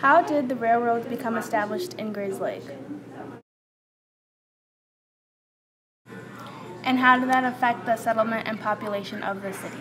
How did the railroads become established in Grayslake? And how did that affect the settlement and population of the city?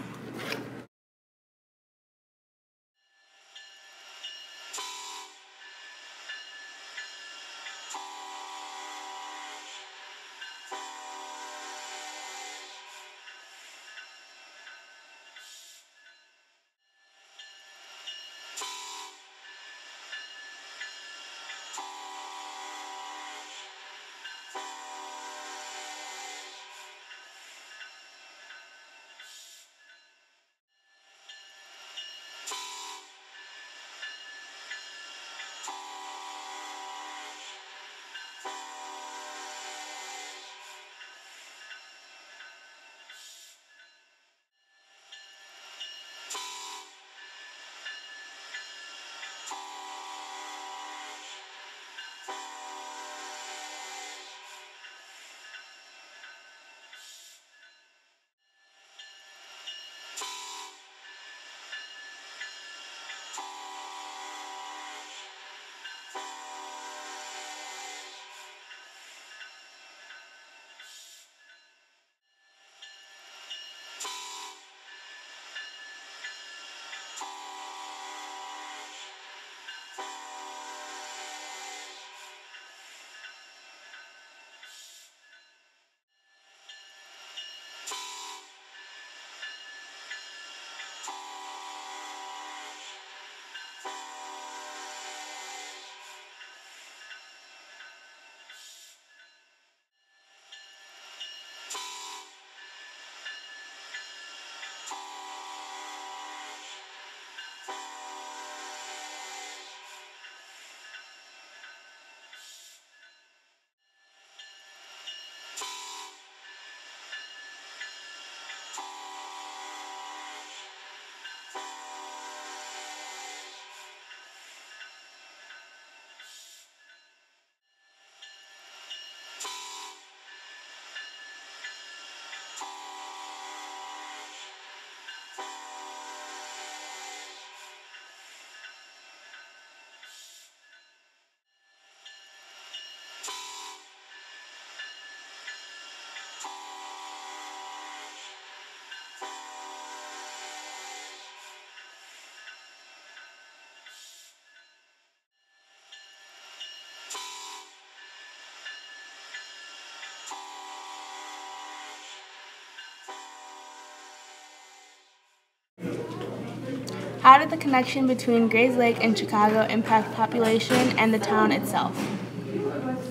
How did the connection between Grayslake and Chicago impact population and the town itself?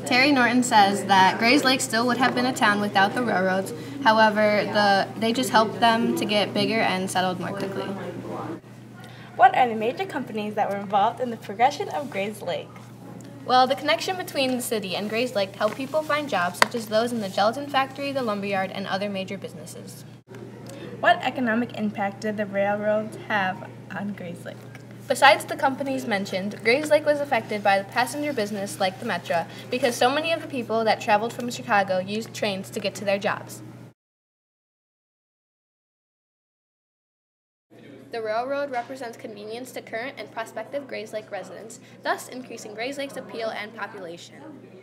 Terry Norton says that Grayslake still would have been a town without the railroads. However, they just helped them to get bigger and settled more quickly. What are the major companies that were involved in the progression of Grayslake? Well, the connection between the city and Grayslake helped people find jobs such as those in the gelatin factory, the lumberyard, and other major businesses. What economic impact did the railroads have on Grayslake? Besides the companies mentioned, Grayslake was affected by the passenger business like the Metro because so many of the people that traveled from Chicago used trains to get to their jobs. The railroad represents convenience to current and prospective Grayslake residents, thus increasing Grayslake's appeal and population.